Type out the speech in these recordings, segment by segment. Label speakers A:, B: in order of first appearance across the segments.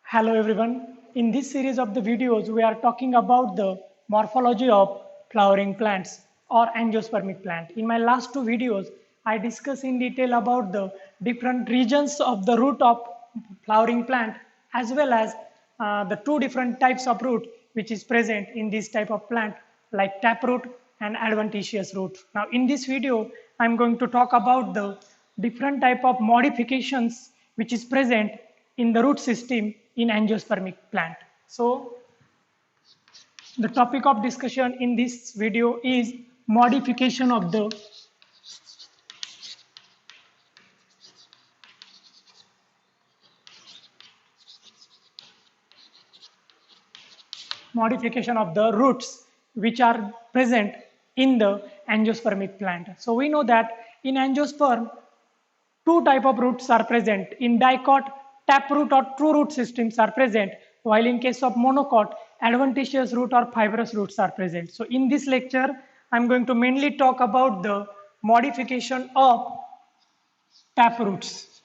A: Hello everyone. In this series of the videos, we are talking about the morphology of flowering plants or angiospermic plant. In my last two videos, I discussed in detail about the different regions of the root of flowering plant as well as the two different types of root which is present in this type of plant like taproot and adventitious root. Now in this video, I am going to talk about the different type of modifications which is present in the root system in angiospermic plant. So the topic of discussion in this video is modification of the roots which are present in the angiospermic plant. So we know that in angiosperm two type of roots are present. In dicot, taproot or true root systems are present, while in case of monocot, adventitious root or fibrous roots are present. So in this lecture, I'm going to mainly talk about the modification of taproots.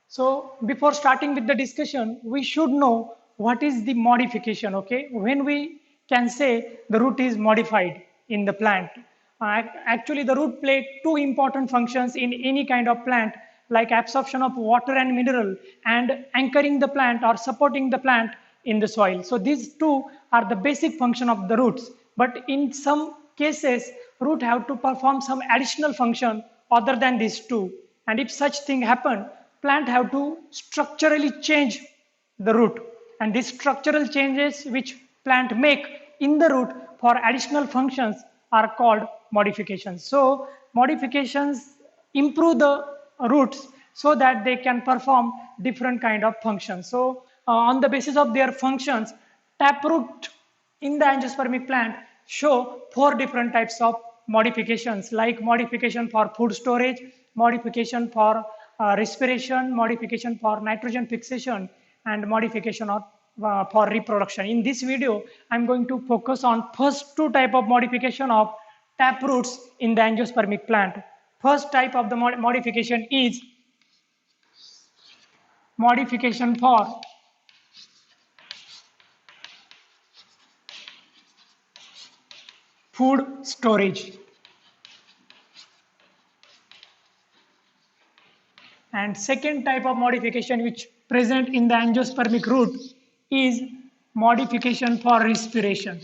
A: So before starting with the discussion, we should know what is the modification, okay? When we can say the root is modified in the plant. Actually, the root play two important functions in any kind of plant like absorption of water and mineral and anchoring the plant or supporting the plant in the soil. So these two are the basic function of the roots. But in some cases, root have to perform some additional function other than these two. And if such thing happen, plant have to structurally change the root, and these structural changes which plant make in the root for additional functions are called modifications. So modifications improve the roots so that they can perform different kind of functions. So on the basis of their functions, taproot in the angiospermic plant show four different types of modifications like modification for food storage, modification for respiration, modification for nitrogen fixation, and modification of, for reproduction. In this video, I'm going to focus on first two type of modification of taproots in the angiospermic plant. First type of the modification is modification for food storage. And second type of modification which present in the angiospermic root is modification for respiration.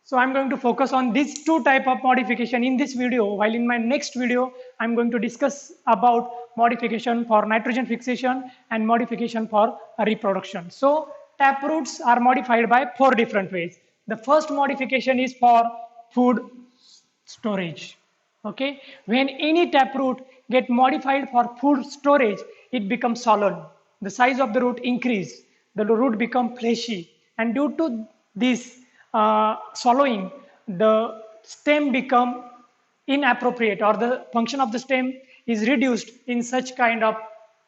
A: So I'm going to focus on these two type of modification in this video, while in my next video, I'm going to discuss about modification for nitrogen fixation and modification for reproduction. So taproots are modified by four different ways. The first modification is for food storage. Okay, when any taproot get modified for food storage, it becomes solid. The size of the root increase. The root become fleshy, and due to this swallowing, the stem become inappropriate or the function of the stem is reduced in such kind of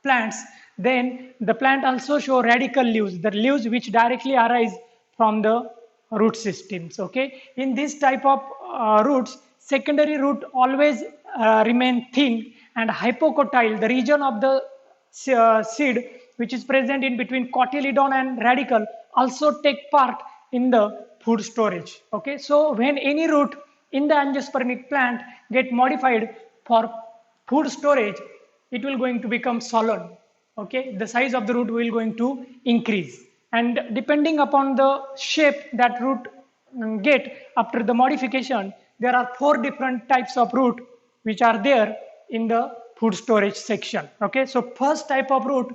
A: plants. Then the plant also show radical leaves, the leaves which directly arise from the root systems. Okay, in this type of roots, secondary root always remain thin and hypocotyle. The region of the seed which is present in between cotyledon and radicle also take part in the food storage. Okay, so when any root in the angiospermic plant get modified for food storage, it will going to become solid. Okay, the size of the root will going to increase, and depending upon the shape that root get after the modification, there are four different types of root which are there in the food storage section. Okay, so first type of root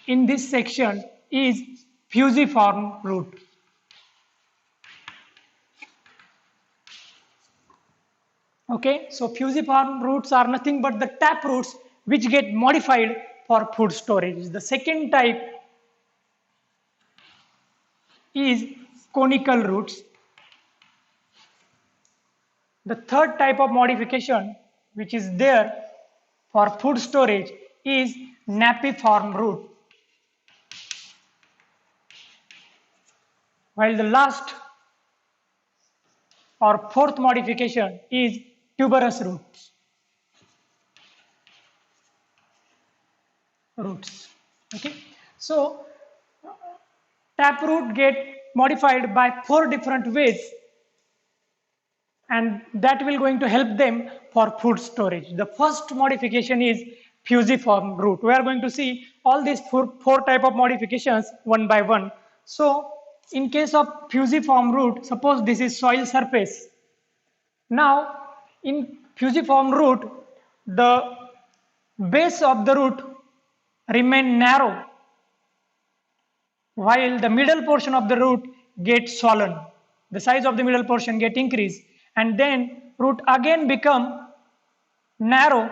A: in this section is fusiform root. Okay, so fusiform roots are nothing but the tap roots which get modified for food storage. The second type is conical roots. The third type of modification which is there for food storage is napiform root. while the last or fourth modification is tuberous roots. Okay, so taproot get modified by 4 different ways, and that will going to help them for food storage. The first modification is fusiform root. We are going to see all these four type of modifications one by one. So in case of fusiform root, suppose this is soil surface. Now in fusiform root, the base of the root remain narrow, while the middle portion of the root gets swollen. The size of the middle portion get increased, and then root again become narrow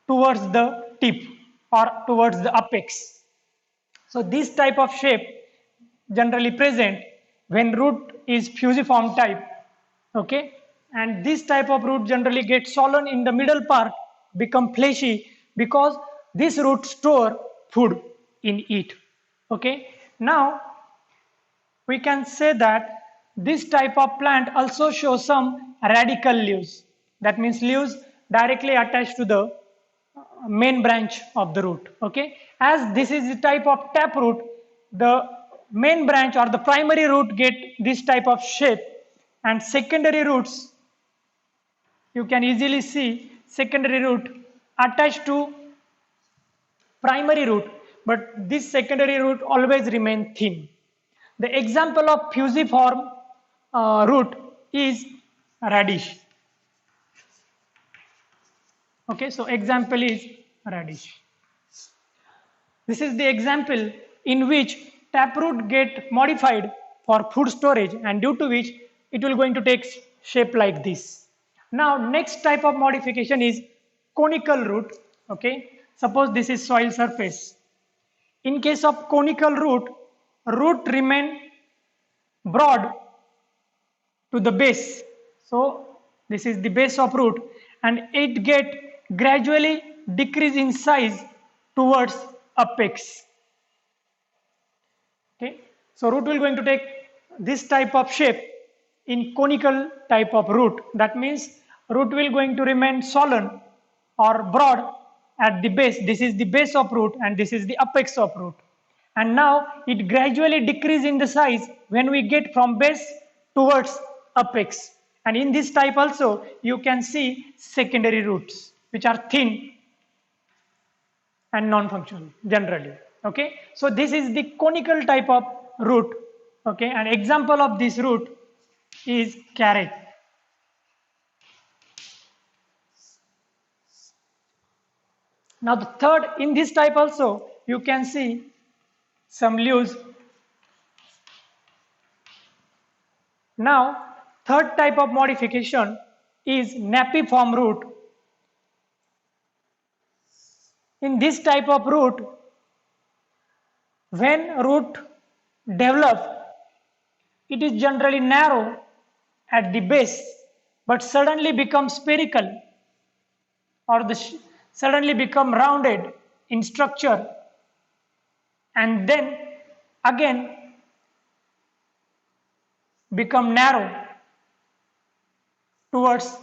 A: towards the tip or towards the apex. So this type of shape generally present when root is fusiform type. Okay, and this type of root generally gets swollen in the middle part, become fleshy, because this root store food in it. Okay, now we can say that this type of plant also shows some radical leaves. That means leaves directly attached to the main branch of the root. Okay, as this is the type of taproot, the main branch or the primary root get this type of shape, and secondary roots, you can easily see secondary root attached to primary root, but this secondary root always remain thin. The example of fusiform root is radish. Okay, so example is radish. This is the example in which taproot get modified for food storage, and due to which it will going to take shape like this. Now next type of modification is conical root. Okay, suppose this is soil surface. In case of conical root, root remain broad to the base. So this is the base of root, and it get gradually decrease in size towards apex. Okay, so root will going to take this type of shape in conical type of root. That means root will going to remain swollen or broad at the base. This is the base of root and this is the apex of root. And now it gradually decrease in the size when we get from base towards apex. And in this type also you can see secondary roots which are thin and non-functional generally. Okay, so this is the conical type of root. Okay, an example of this root is carrot. Now the third, in this type also you can see some leaves. Now third type of modification is napiform root. In this type of root, when root develop, it is generally narrow at the base but suddenly becomes spherical, or suddenly become rounded in structure, and then again become narrow towards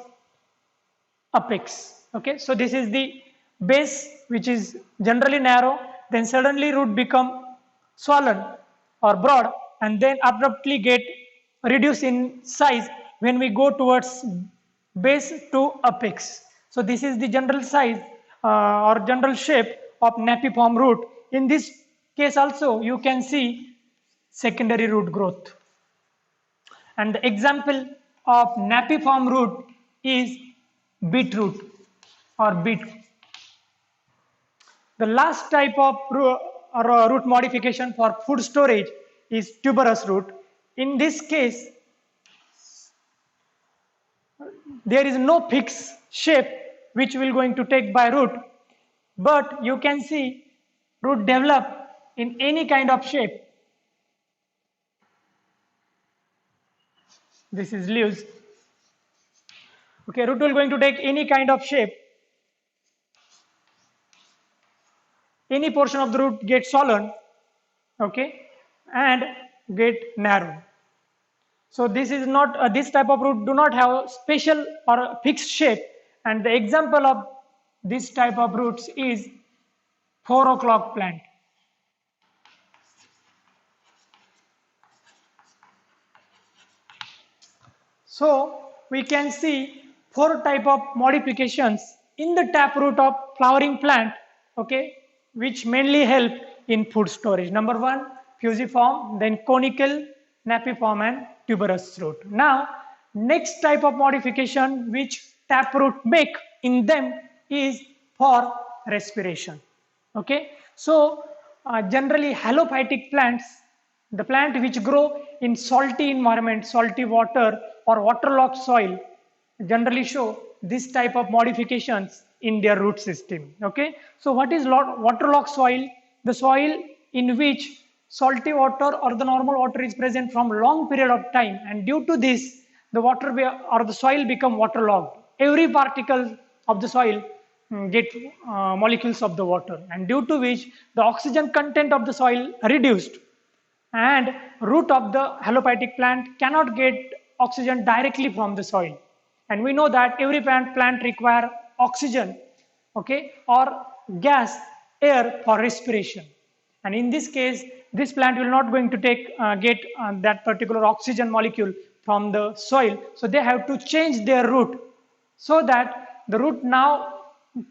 A: apex. Okay, so this is the base which is generally narrow, then suddenly root become swollen or broad, and then abruptly get reduced in size when we go towards base to apex. So this is the general size or general shape of napiform root. In this case also you can see secondary root growth. And the example of napiform root is beetroot or beet. The last type of root modification for food storage is tuberous root. In this case, there is no fixed shape which will going to take by root, but you can see root develop in any kind of shape. This is leaves. Okay, root will going to take any kind of shape. Any portion of the root gets swollen, okay, and get narrow. So this is not this type of root do not have special or fixed shape, and the example of this type of roots is 4 o'clock plant. So we can see four type of modifications in the taproot of flowering plant, okay, which mainly help in food storage. Number one, fusiform, then conical, napiform, and tuberous root. Now, next type of modification which taproot make in them is for respiration. Okay, so generally halophytic plants, the plant which grow in salty environment, salty water or waterlogged soil, generally show this type of modifications in their root system. Okay, so what is waterlogged soil? The soil in which salty water or the normal water is present from long period of time, and due to this the water or the soil become waterlogged. Every particle of the soil get molecules of the water, and due to which the oxygen content of the soil reduced, and root of the halophytic plant cannot get oxygen directly from the soil, and we know that every plant require oxygen, okay, or gas, air for respiration, and in this case this plant will not going to get that particular oxygen molecule from the soil, so they have to change their root, so that the root now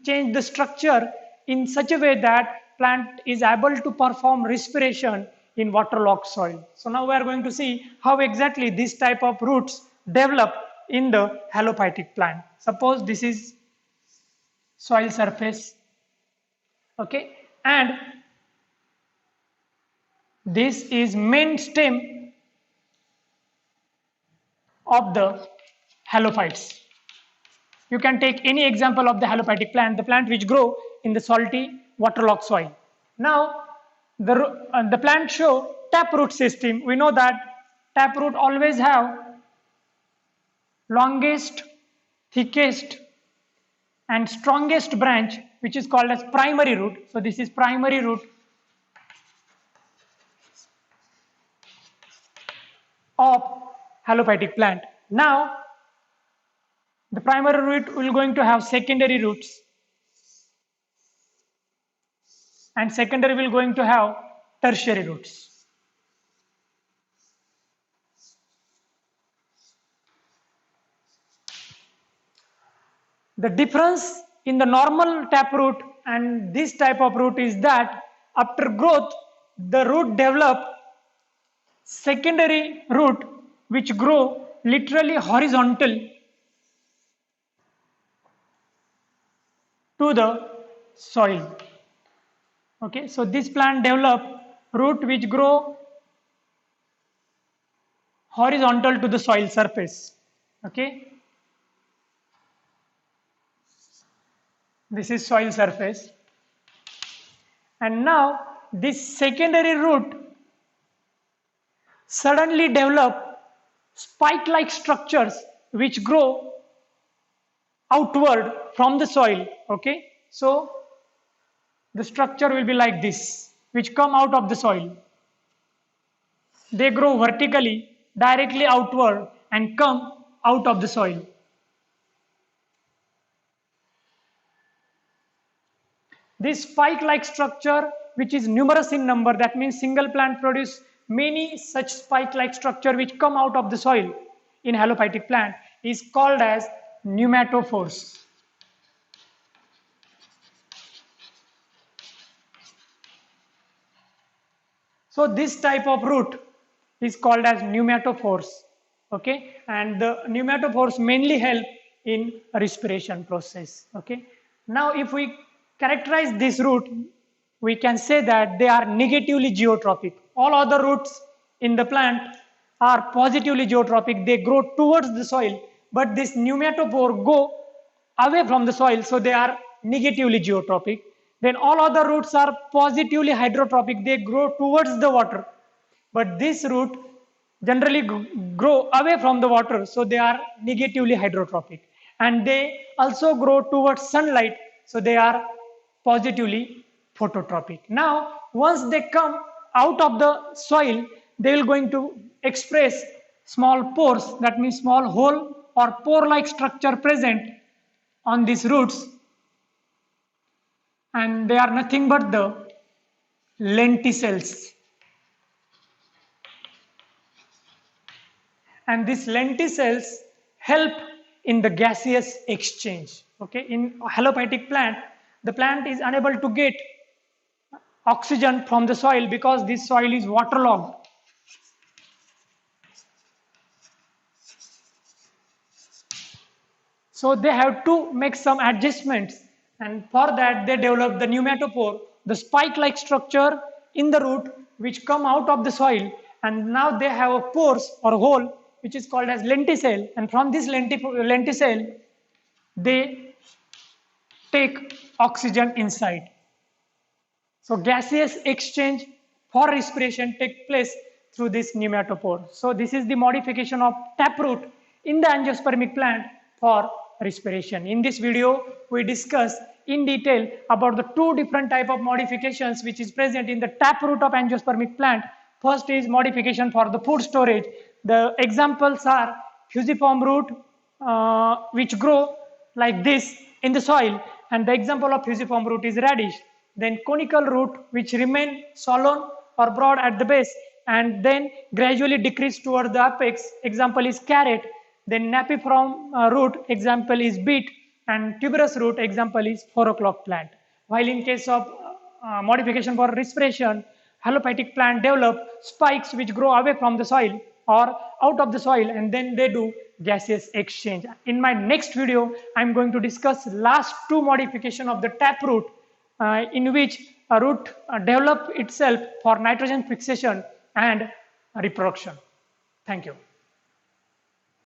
A: change the structure in such a way that plant is able to perform respiration in waterlogged soil. So now we are going to see how exactly this type of roots develop in the halophytic plant. Suppose this is soil surface, okay, and this is main stem of the halophytes. You can take any example of the halophytic plant, the plant which grow in the salty waterlogged soil. Now, the plant show taproot system. We know that taproot always have longest, thickest, and strongest branch, which is called as primary root. So this is primary root of halophytic plant. Now, the primary root will going to have secondary roots, and secondary will going to have tertiary roots. The difference in the normal taproot and this type of root is that after growth, the root develop secondary root which grow literally horizontal to the soil. Okay, so this plant develop root which grow horizontal to the soil surface. Okay, this is soil surface, and now this secondary root suddenly develop spike-like structures which grow outward from the soil. Okay, so the structure will be like this, which come out of the soil. They grow vertically directly outward and come out of the soil. This spike-like structure, which is numerous in number, that means single plant produce many such spike-like structure which come out of the soil in halophytic plant, is called as pneumatophores. So this type of root is called as pneumatophores. Okay, and the pneumatophores mainly help in respiration process. Okay, now if we characterize this root, we can say that they are negatively geotropic. All other roots in the plant are positively geotropic. They grow towards the soil, but this pneumatophore go away from the soil, so they are negatively geotropic. Then all other roots are positively hydrotropic. They grow towards the water, but this root generally grow away from the water, so they are negatively hydrotropic, and they also grow towards sunlight, so they are positively phototropic. Now once they come out of the soil, they will going to express small pores, that means small hole or pore-like structure present on these roots, and they are nothing but the lenticels. And these lenticels help in the gaseous exchange. Okay, in halophytic plant, the plant is unable to get oxygen from the soil because this soil is waterlogged. So they have to make some adjustments, and for that they develop the pneumatophore, the spike-like structure in the root which come out of the soil, and now they have a pores or hole which is called as lenticel, and from this lenticel they take oxygen inside. So gaseous exchange for respiration take place through this pneumatophore. So this is the modification of taproot in the angiospermic plant for respiration. In this video, we discuss in detail about the two different type of modifications which is present in the taproot of angiospermic plant. First is modification for the food storage. The examples are fusiform root which grow like this in the soil, and the example of fusiform root is radish. Then conical root which remain solan or broad at the base and then gradually decrease toward the apex, example is carrot. Then napiform root, example is beet, and tuberous root, example is 4 o'clock plant. While in case of modification for respiration, halophytic plant develop spikes which grow away from the soil or out of the soil, and then they do gaseous exchange. In my next video, I am going to discuss last two modification of the taproot in which a root develop itself for nitrogen fixation and reproduction. Thank you.